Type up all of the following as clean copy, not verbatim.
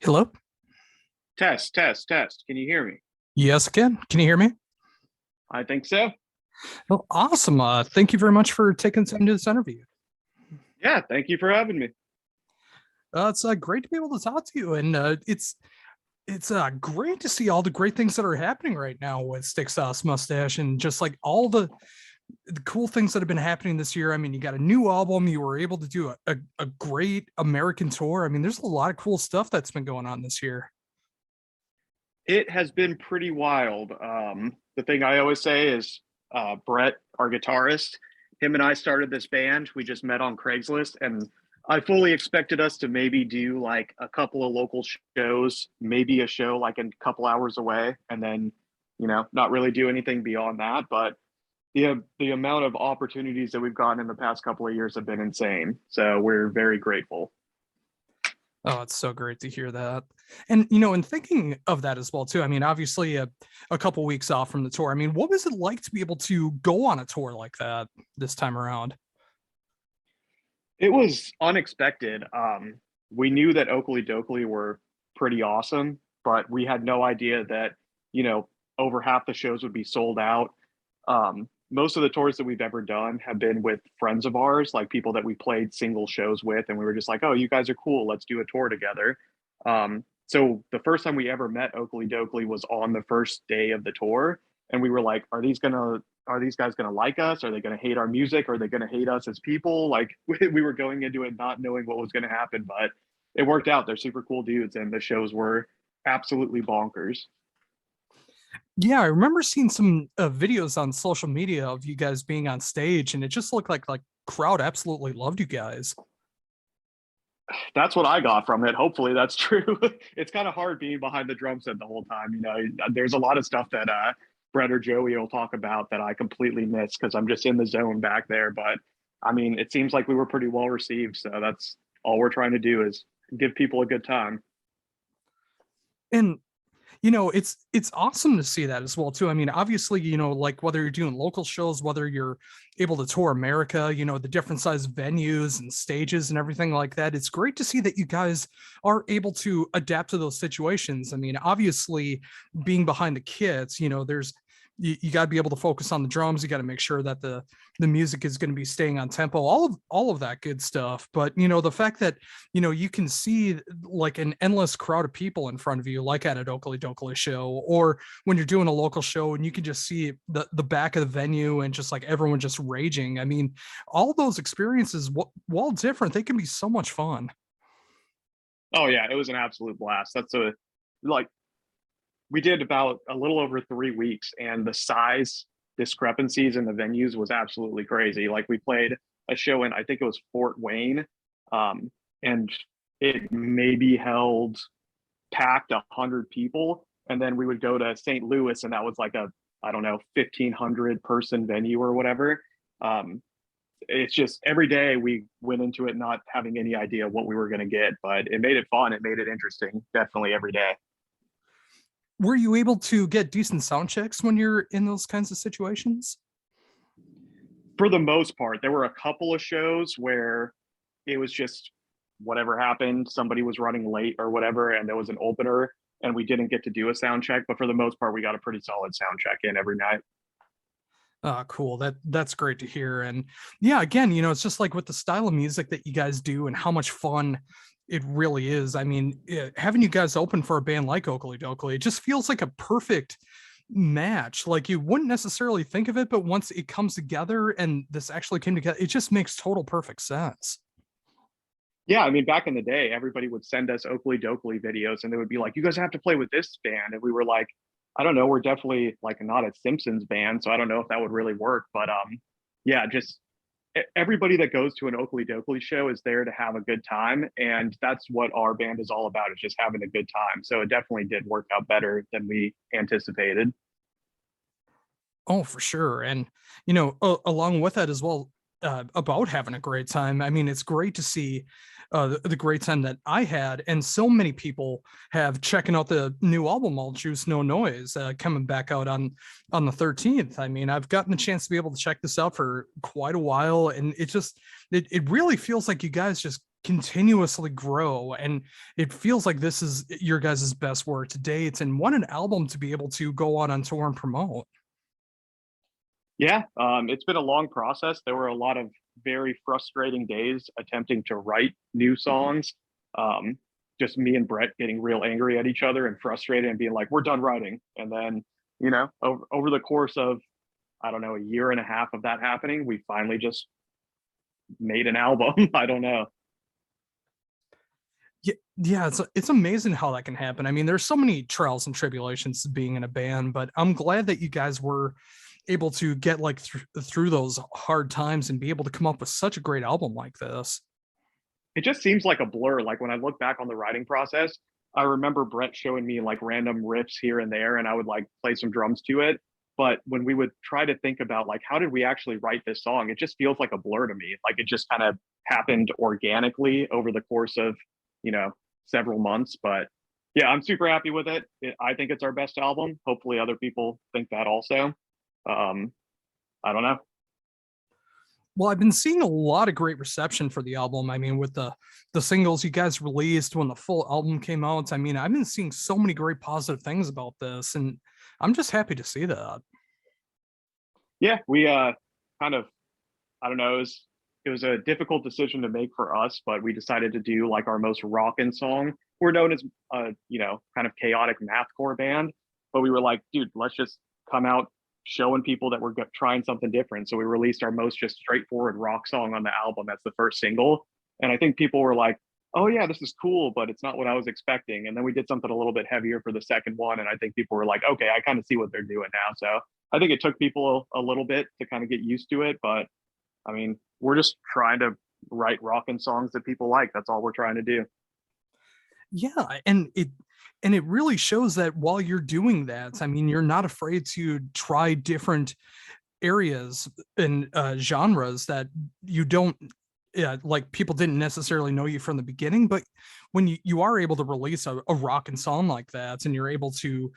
Hello? Test, test, test. Can you hear me? Yes, again. Can you hear me? I think so. Well, awesome. Thank you very much for taking time to do this interview. Yeah, thank you for having me. It's great to be able to talk to you, and it's great to see all the great things that are happening right now with Steaksauce, Mustache, and just like all the cool things that have been happening this year. I mean, you got a new album. You were able to do a great American tour. I mean, there's a lot of cool stuff that's been going on this year. It has been pretty wild. The thing I always say is Brett, our guitarist, him and I started this band. We just met on Craigslist, and I fully expected us to maybe do like a couple of local shows, maybe a show like a couple hours away, and then, not really do anything beyond that. But the amount of opportunities that we've gotten in the past couple of years have been insane. So we're very grateful. Oh, it's so great to hear that. And, in thinking of that as well, too, I mean, obviously a couple weeks off from the tour. I mean, what was it like to be able to go on a tour like that this time around? It was unexpected. We knew that Okkily Dokkily were pretty awesome, but we had no idea that, over half the shows would be sold out. Most of the tours that we've ever done have been with friends of ours, like people that we played single shows with, and we were just like, "Oh, you guys are cool. Let's do a tour together." So the first time we ever met Okkily Dokkily was on the first day of the tour, and we were like, are these guys gonna like us? Are they gonna hate our music? Are they gonna hate us as people?" Like we were going into it not knowing what was gonna happen, but it worked out. They're super cool dudes, and the shows were absolutely bonkers. Yeah, I remember seeing some videos on social media of you guys being on stage, and it just looked like crowd absolutely loved you guys. That's what I got from it. Hopefully that's true. It's kind of hard being behind the drum set the whole time. There's a lot of stuff that Brett or Joey will talk about that I completely miss because I'm just in the zone back there. But I mean, it seems like we were pretty well received. So that's all we're trying to do is give people a good time. And it's awesome to see that as well too. I mean, obviously, like whether you're doing local shows, whether you're able to tour America, the different size venues and stages and everything like that, it's great to see that you guys are able to adapt to those situations. I mean, obviously, being behind the kits, there's you got to be able to focus on the drums. You got to make sure that the music is going to be staying on tempo, all of that good stuff. But the fact that you can see like an endless crowd of people in front of you, like at a Okkily Dokkily show, or when you're doing a local show and you can just see the back of the venue and just like everyone just raging. I mean, all those experiences, while different, they can be so much fun. Oh yeah, it was an absolute blast. That's a like we did about a little over 3 weeks, and the size discrepancies in the venues was absolutely crazy. Like we played a show in, I think it was Fort Wayne, and it maybe held packed 100 people, and then we would go to St. Louis, and that was like a, I don't know, 1,500 person venue or whatever. Um, it's just every day we went into it not having any idea what we were going to get, but it made it fun. It made it interesting. Definitely every day. Were you able to get decent sound checks when you're in those kinds of situations? For the most part, there were a couple of shows where it was just whatever happened. Somebody was running late or whatever, and there was an opener, and we didn't get to do a sound check. But for the most part, we got a pretty solid sound check in every night. Cool. That's great to hear. And yeah, again, it's just like with the style of music that you guys do and how much fun it really is. I mean, having you guys open for a band like Okkily Dokkily, it just feels like a perfect match. Like you wouldn't necessarily think of it, but once it comes together and this actually came together, it just makes total perfect sense. Yeah, I mean, back in the day, everybody would send us Okkily Dokkily videos, and they would be like, "You guys have to play with this band," and we were like, "I don't know, we're definitely like not a Simpsons band, so I don't know if that would really work." But yeah, just everybody that goes to an Okkily Dokkily show is there to have a good time, and that's what our band is all about, is just having a good time. So it definitely did work out better than we anticipated. Oh, for sure. And, along with that as well, about having a great time. I mean, it's great to see the great time that I had. And so many people have checking out the new album, All Juice, No Noise, coming back out on the 13th. I mean, I've gotten the chance to be able to check this out for quite a while. And it really feels like you guys just continuously grow, and it feels like this is your guys' best work to date, and what an album to be able to go out on tour and promote. Yeah, it's been a long process. There were a lot of very frustrating days attempting to write new songs. Um, just me and Brett getting real angry at each other and frustrated and being like, "We're done writing." And then, over the course of I don't know a year and a half of that happening, we finally just made an album. I don't know. Yeah, it's amazing how that can happen. I mean, there's so many trials and tribulations to being in a band, but I'm glad that you guys were able to get like through those hard times and be able to come up with such a great album like this. It just seems like a blur. Like when I look back on the writing process, I remember Brett showing me like random riffs here and there, and I would like play some drums to it. But when we would try to think about like how did we actually write this song, it just feels like a blur to me. Like it just kind of happened organically over the course of you know several months. But yeah, I'm super happy with it. I think it's our best album. Hopefully, other people think that also. Um, I don't know. Well, I've been seeing a lot of great reception for the album. I mean, with the singles you guys released when the full album came out, I mean, I've been seeing so many great positive things about this, and I'm just happy to see that. Yeah, we kind of I don't know. It was a difficult decision to make for us, but we decided to do like our most rockin' song. We're known as kind of chaotic mathcore band, but we were like, dude, let's just come out showing people that we're trying something different. So we released our most just straightforward rock song on the album as the first single, and I think people were like, "Oh yeah, this is cool, but it's not what I was expecting." And then we did something a little bit heavier for the second one, and I think people were like, "Okay, I kind of see what they're doing now." So I think it took people a little bit to kind of get used to it, but I mean, we're just trying to write rockin' songs that people like. That's all we're trying to do. Yeah, and it really shows that while you're doing that, I mean, you're not afraid to try different areas and genres that you don't yeah, like people didn't necessarily know you from the beginning, but when you are able to release a rock and song like that, and you're able to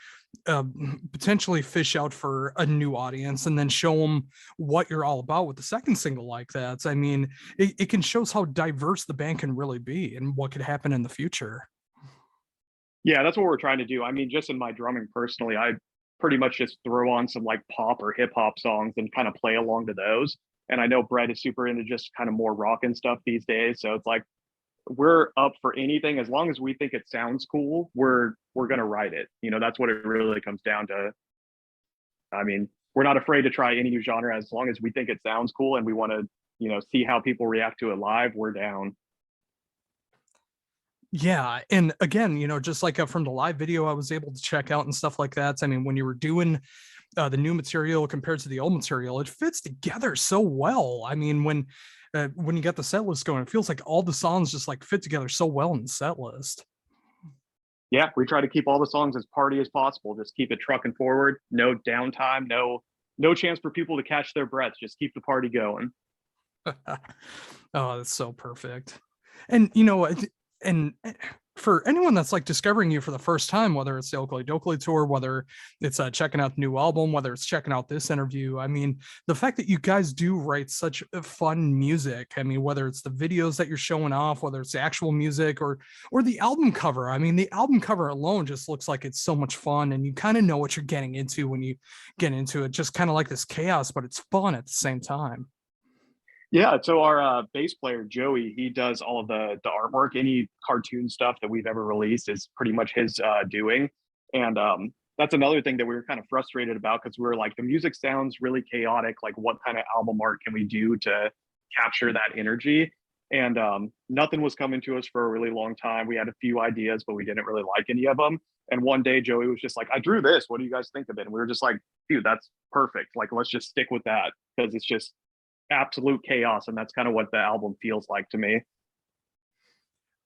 uh, potentially fish out for a new audience and then show them what you're all about with the second single like that, I mean, it can shows how diverse the band can really be and what could happen in the future. Yeah, that's what we're trying to do. I mean, just in my drumming personally, I pretty much just throw on some like pop or hip hop songs and kind of play along to those. And I know Brett is super into just kind of more rock and stuff these days. So it's like we're up for anything as long as we think it sounds cool. We're gonna write it. That's what it really comes down to. I mean, we're not afraid to try any new genre as long as we think it sounds cool and we want to, see how people react to it live. We're down. Yeah, and again, just like from the live video I was able to check out and stuff like that, I mean, when you were doing the new material compared to the old material, it fits together so well. I mean, when you get the set list going, it feels like all the songs just like fit together so well in the set list. Yeah, we try to keep all the songs as party as possible. Just keep it trucking forward. No downtime. No chance for people to catch their breath. Just keep the party going. Oh, that's so perfect. And and for anyone that's like discovering you for the first time, whether it's the Okkily Dokkily tour, whether it's checking out the new album, whether it's checking out this interview, I mean, the fact that you guys do write such fun music, I mean, whether it's the videos that you're showing off, whether it's the actual music or the album cover, I mean, the album cover alone just looks like it's so much fun, and you kind of know what you're getting into when you get into it, just kind of like this chaos, but it's fun at the same time. Yeah, so our bass player Joey, he does all of the artwork. Any cartoon stuff that we've ever released is pretty much his doing, and that's another thing that we were kind of frustrated about because we were like, the music sounds really chaotic. Like, what kind of album art can we do to capture that energy? And nothing was coming to us for a really long time. We had a few ideas, but we didn't really like any of them. And one day Joey was just like, "I drew this. What do you guys think of it?" And we were just like, "Dude, that's perfect. Like, let's just stick with that because it's just absolute chaos," and that's kind of what the album feels like to me.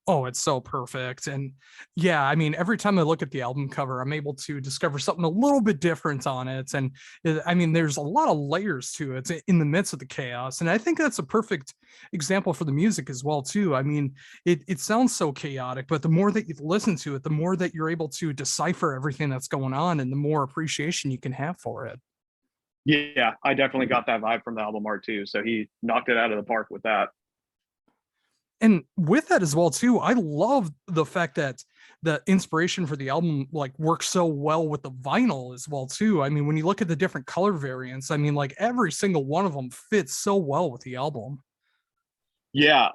Oh, it's so perfect. And yeah, I mean, every time I look at the album cover, I'm able to discover something a little bit different on it. And I mean, there's a lot of layers to it in the midst of the chaos. And I think that's a perfect example for the music as well, too. I mean, it sounds so chaotic, but the more that you listen to it, the more that you're able to decipher everything that's going on and the more appreciation you can have for it. Yeah, I definitely got that vibe from the album art too, so he knocked it out of the park with that. And with that as well too, I love the fact that the inspiration for the album like works so well with the vinyl as well too. I mean, when you look at the different color variants, I mean, like every single one of them fits so well with the album. Yeah,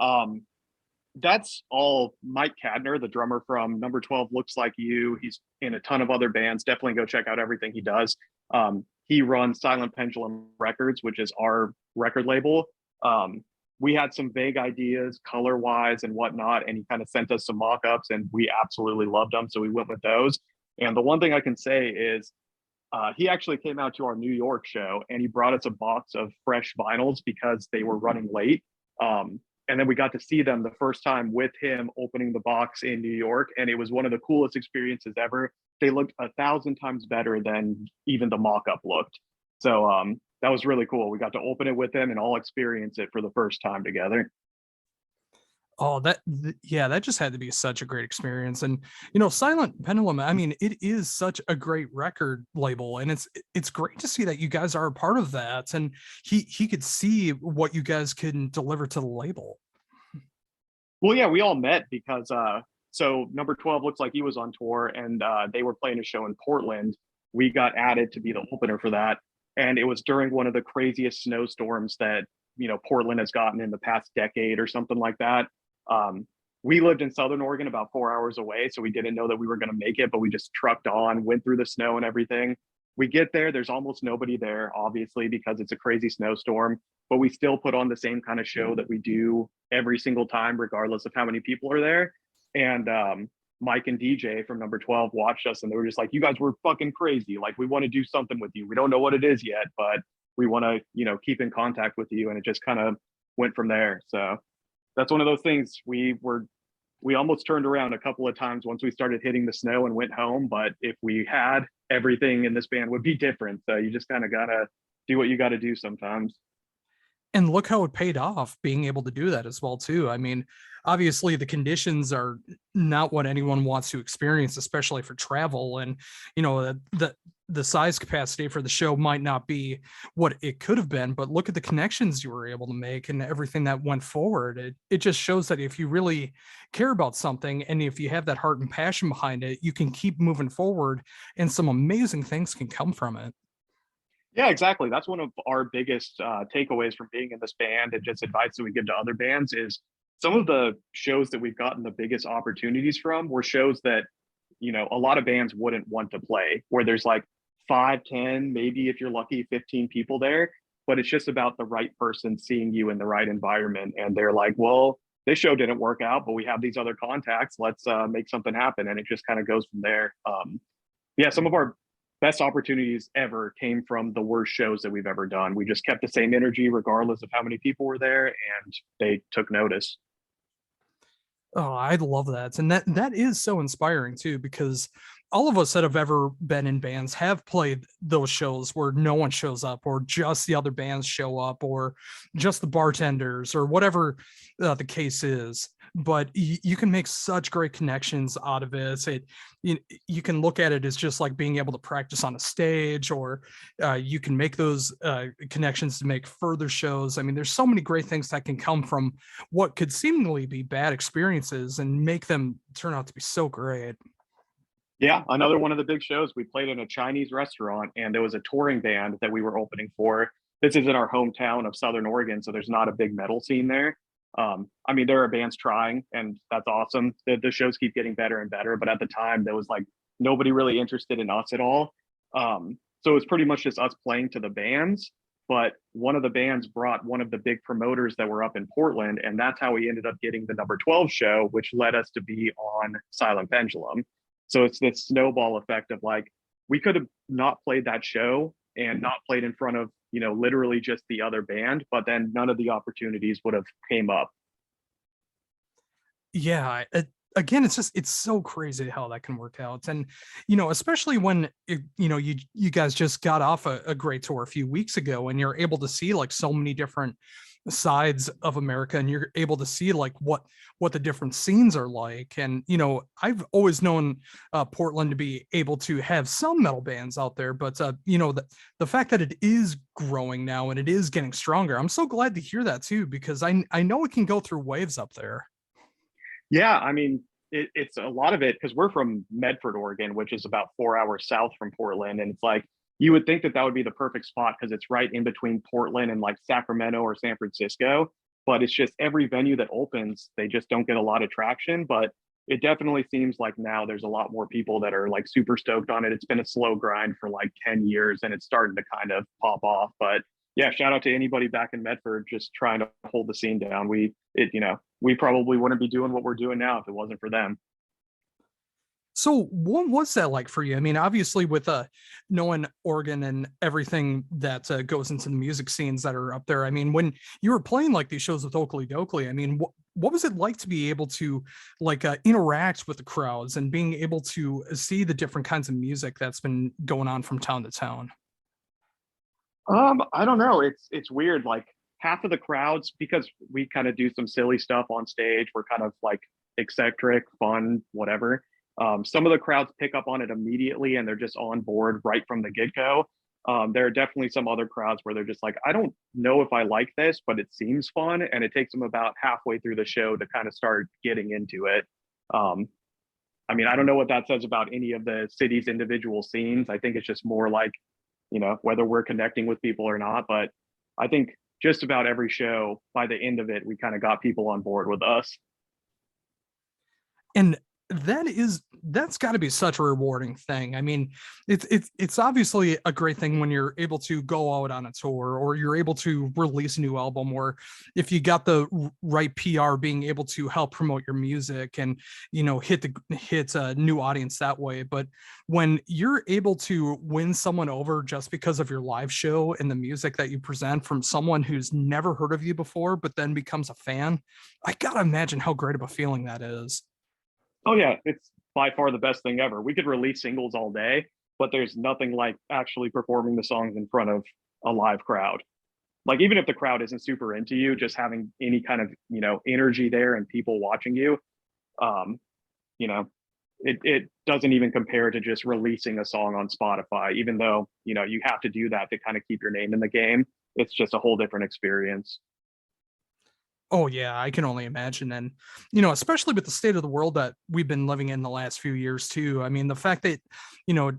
that's all Mike Cadner, the drummer from Number 12 Looks Like You. He's in a ton of other bands. Definitely go check out everything he does. He runs Silent Pendulum Records, which is our record label. We had some vague ideas color wise and whatnot, and he kind of sent us some mock ups, and we absolutely loved them. So we went with those. And the one thing I can say is he actually came out to our New York show and he brought us a box of fresh vinyls because they were running late. And then we got to see them the first time with him opening the box in New York, and it was one of the coolest experiences ever. They looked 1,000 times better than even the mock-up looked. So that was really cool. We got to open it with him and all experience it for the first time together. Oh, yeah, that just had to be such a great experience. And Silent Pendulum, I mean, it is such a great record label, and it's great to see that you guys are a part of that. And he could see what you guys can deliver to the label. Well, yeah, we all met because so Number 12 Looks Like he was on tour, and they were playing a show in Portland. We got added to be the opener for that, and it was during one of the craziest snowstorms that Portland has gotten in the past decade or something like that. We lived in Southern Oregon about 4 hours away, so we didn't know that we were going to make it, but we just trucked on, went through the snow and everything. We get there, there's almost nobody there, obviously, because it's a crazy snowstorm, but we still put on the same kind of show that we do every single time, regardless of how many people are there. And Mike and DJ from Number 12 watched us and they were just like, you guys were fucking crazy. Like, we want to do something with you. We don't know what it is yet, but we want to, keep in contact with you. And it just kind of went from there. So that's one of those things. We almost turned around a couple of times once we started hitting the snow and went home. But if we had, everything in this band would be different. So you just kind of gotta do what you got to do sometimes. And look how it paid off being able to do that as well too. I mean, obviously the conditions are not what anyone wants to experience, especially for travel. And the size capacity for the show might not be what it could have been, but look at the connections you were able to make and everything that went forward. It just shows that if you really care about something and if you have that heart and passion behind it, you can keep moving forward and some amazing things can come from it. Yeah, exactly. That's one of our biggest takeaways from being in this band, and just advice that we give to other bands is some of the shows that we've gotten the biggest opportunities from were shows that a lot of bands wouldn't want to play, where there's like 5, 10, maybe if you're lucky 15 people there, but it's just about the right person seeing you in the right environment, and they're like, well, this show didn't work out, but we have these other contacts, let's make something happen. And it just kind of goes from there. Yeah, some of our best opportunities ever came from the worst shows that we've ever done. We just kept the same energy regardless of how many people were there, and they took notice. Oh, I love that. And that is so inspiring too, because all of us that have ever been in bands have played those shows where no one shows up, or just the other bands show up, or just the bartenders, or whatever the case is. But you can make such great connections out of it. You can look at it as just like being able to practice on a stage, or you can make those connections to make further shows. I mean, there's so many great things that can come from what could seemingly be bad experiences and make them turn out to be so great. Yeah, another one of the big shows, we played in a Chinese restaurant and there was a touring band that we were opening for. This is in our hometown of Southern Oregon, so there's not a big metal scene there. I mean, there are bands trying, and that's awesome. The shows keep getting better and better, but at the time, there was like nobody really interested in us at all. So it was pretty much just us playing to the bands. But one of the bands brought one of the big promoters that were up in Portland, and that's how we ended up getting the Number 12 show, which led us to be on Silent Pendulum. So it's this snowball effect of like, we could have not played that show and not played in front of, literally just the other band, but then none of the opportunities would have came up. Yeah, again, it's so crazy how that can work out. And especially when you guys just got off a great tour a few weeks ago, and you're able to see like so many different sides of America, and you're able to see like what the different scenes are like. And I've always known Portland to be able to have some metal bands out there, but the fact that it is growing now and it is getting stronger, I'm so glad to hear that too, because I know it can go through waves up there. Yeah, I mean, it's a lot of it because we're from Medford, Oregon, which is about 4 hours south from Portland, and it's like you would think that that would be the perfect spot because it's right in between Portland and like Sacramento or San Francisco. But it's just every venue that opens, they just don't get a lot of traction. But it definitely seems like now there's a lot more people that are like super stoked on it. It's been a slow grind for like 10 years and it's starting to kind of pop off. But yeah, shout out to anybody back in Medford just trying to hold the scene down. We probably wouldn't be doing what we're doing now if it wasn't for them. So what was that like for you? I mean, obviously with knowing Oregon and everything that goes into the music scenes that are up there. I mean, when you were playing like these shows with Okkily Dokkily, I mean, what was it like to be able to like interact with the crowds and being able to see the different kinds of music that's been going on from town to town? I don't know. It's weird. Like half of the crowds, because we kind of do some silly stuff on stage. We're kind of like eccentric, fun, whatever. Some of the crowds pick up on it immediately and they're just on board right from the get-go. There are definitely some other crowds where they're just like, I don't know if I like this, but it seems fun. And it takes them about halfway through the show to kind of start getting into it. Um, I mean, I don't know what that says about any of the city's individual scenes. I think it's just more like, whether we're connecting with people or not. But I think just about every show, by the end of it, we kind of got people on board with us. And that's got to be such a rewarding thing. I mean, it's obviously a great thing when you're able to go out on a tour or you're able to release a new album, or if you got the right PR being able to help promote your music and hit a new audience that way. But when you're able to win someone over just because of your live show and the music that you present from someone who's never heard of you before but then becomes a fan, I gotta imagine how great of a feeling that is. Oh yeah, it's by far the best thing ever. We could release singles all day, but there's nothing like actually performing the songs in front of a live crowd. Like even if the crowd isn't super into you, just having any kind of energy there and people watching you, um, you know, it doesn't even compare to just releasing a song on Spotify. Even though you have to do that to kind of keep your name in the game, it's just a whole different experience. Oh yeah, I can only imagine. And especially with the state of the world that we've been living in the last few years too. I mean, the fact that you know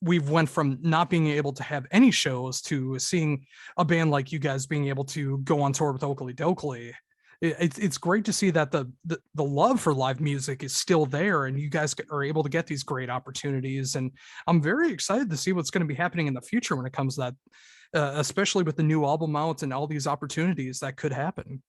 we've went from not being able to have any shows to seeing a band like you guys being able to go on tour with Okkily Dokkily. It's great to see that the love for live music is still there, and you guys are able to get these great opportunities. And I'm very excited to see what's going to be happening in the future when it comes to that, especially with the new album out and all these opportunities that could happen.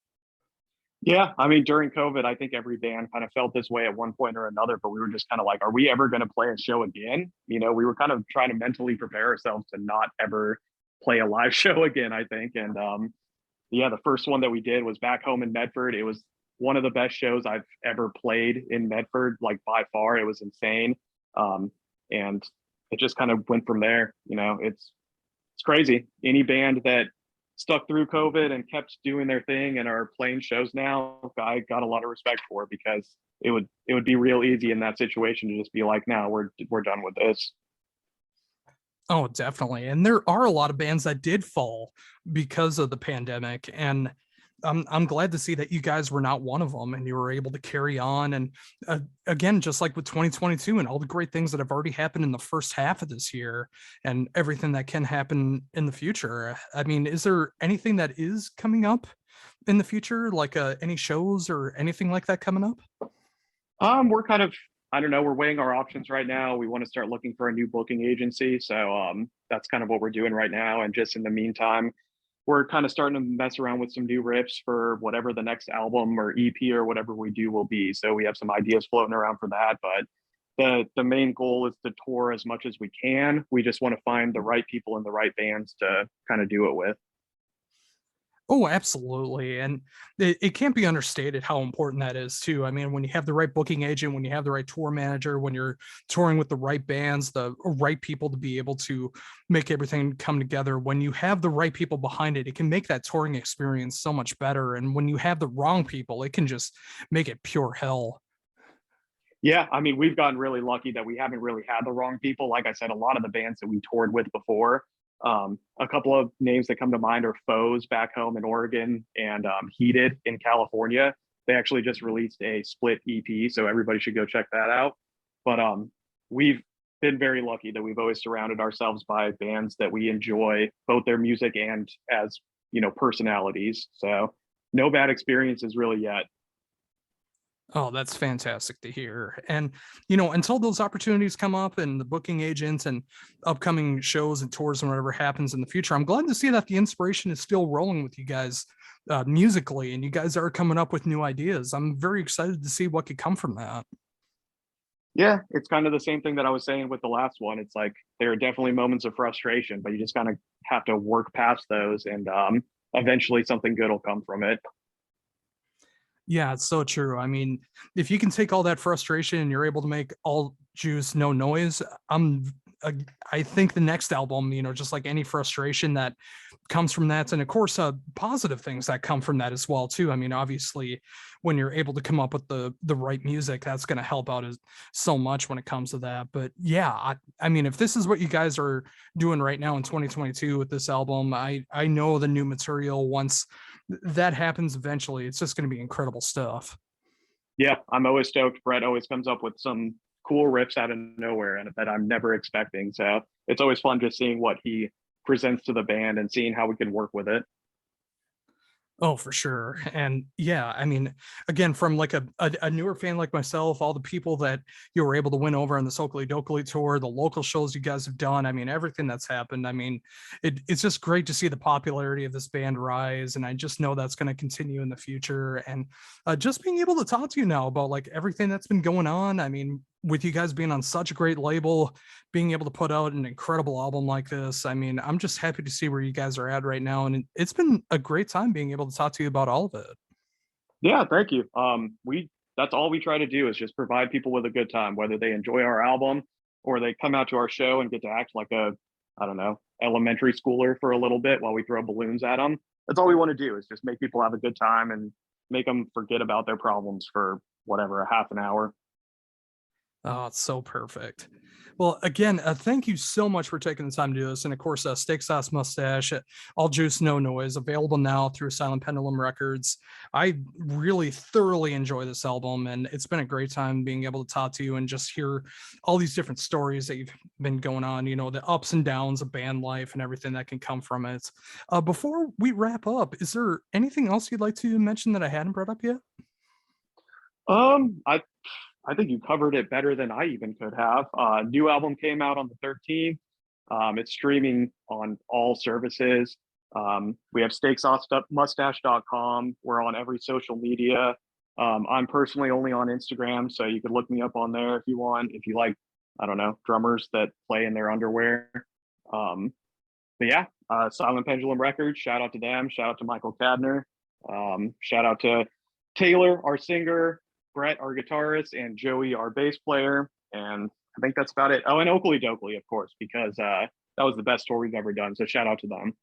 Yeah, I mean, during COVID, I think every band kind of felt this way at one point or another, but we were just kind of like, are we ever going to play a show again? We were kind of trying to mentally prepare ourselves to not ever play a live show again, I think. And yeah, the first one that we did was back home in Medford. It was one of the best shows I've ever played in Medford, like by far. It was insane. And it just kind of went from there. It's crazy. Any band that stuck through COVID and kept doing their thing and are playing shows now, I got a lot of respect for, because it would be real easy in that situation to just be like, no, we're done with this. Oh, definitely. And there are a lot of bands that did fall because of the pandemic. And I'm glad to see that you guys were not one of them and you were able to carry on. And again, just like with 2022 and all the great things that have already happened in the first half of this year and everything that can happen in the future. I mean, is there anything that is coming up in the future, like any shows or anything like that coming up? We're kind of, I don't know, we're weighing our options right now. We want to start looking for a new booking agency. So that's kind of what we're doing right now. And just in the meantime, we're kind of starting to mess around with some new riffs for whatever the next album or EP or whatever we do will be. So we have some ideas floating around for that. But the main goal is to tour as much as we can. We just want to find the right people and the right bands to kind of do it with. Oh, absolutely. And it can't be understated how important that is too. I mean, when you have the right booking agent, when you have the right tour manager, when you're touring with the right bands, the right people to be able to make everything come together, when you have the right people behind it, it can make that touring experience so much better. And when you have the wrong people, it can just make it pure hell. Yeah, I mean, we've gotten really lucky that we haven't really had the wrong people. Like I said, a lot of the bands that we toured with before, a couple of names that come to mind are Foes back home in Oregon and Heated in California. They actually just released a split EP, so everybody should go check that out. But we've been very lucky that we've always surrounded ourselves by bands that we enjoy, both their music and as, you know, personalities. So no bad experiences really yet. Oh, that's fantastic to hear. And, you know, until those opportunities come up and the booking agents and upcoming shows and tours and whatever happens in the future, I'm glad to see that the inspiration is still rolling with you guys musically, and you guys are coming up with new ideas. I'm very excited to see what could come from that. Yeah, it's kind of the same thing that I was saying with the last one. It's like there are definitely moments of frustration, but you just kind of have to work past those, and eventually something good will come from it. Yeah, it's so true. I mean, if you can take all that frustration and you're able to make all juice, no noise, I'm uh, I think the next album, you know, just like any frustration that comes from that, and of course, positive things that come from that as well too. I mean, obviously, when you're able to come up with the right music, that's going to help out so much when it comes to that. But yeah, I mean, if this is what you guys are doing right now in 2022 with this album, I know the new material once that happens eventually, it's just going to be incredible stuff. Yeah, I'm always stoked. Brett always comes up with some cool riffs out of nowhere and that I'm never expecting. So it's always fun just seeing what he presents to the band and seeing how we can work with it. Oh, for sure. And yeah, I mean, again, from like a newer fan like myself, all the people that you were able to win over on the Okkily Dokkily tour, the local shows you guys have done, I mean, everything that's happened. I mean, it's just great to see the popularity of this band rise. And I just know that's going to continue in the future. And just being able to talk to you now about like everything that's been going on. I mean, with you guys being on such a great label, being able to put out an incredible album like this, I mean, I'm just happy to see where you guys are at right now. And it's been a great time being able to talk to you about all of it. Yeah, thank you. We That's all we try to do is just provide people with a good time, whether they enjoy our album or they come out to our show and get to act like a, I don't know, elementary schooler for a little bit while we throw balloons at them. That's all we want to do is just make people have a good time and make them forget about their problems for whatever, a half an hour. Oh, it's so perfect. Well, again, thank you so much for taking the time to do this. And of course, Steaksauce Mustache, All Juice, No Noise, available now through Silent Pendulum Records. I really thoroughly enjoy this album, and it's been a great time being able to talk to you and just hear all these different stories that you've been going on, you know, the ups and downs of band life and everything that can come from it. Before we wrap up, is there anything else you'd like to mention that I hadn't brought up yet? Um, I I think you covered it better than I even could have. New album came out on the 13th. It's streaming on all services. We have steaksauce.mustache.com. We're on every social media. I'm personally only on Instagram, so you could look me up on there if you want. If you like, I don't know, drummers that play in their underwear. Um, but yeah, Silent Pendulum Records. Shout out to them. Shout out to Michael Cadner. Shout out to Taylor, our singer, Brett, our guitarist, and Joey, our bass player. And I think that's about it. Oh, and Okkily Dokkily, of course, because that was the best tour we've ever done. So shout out to them.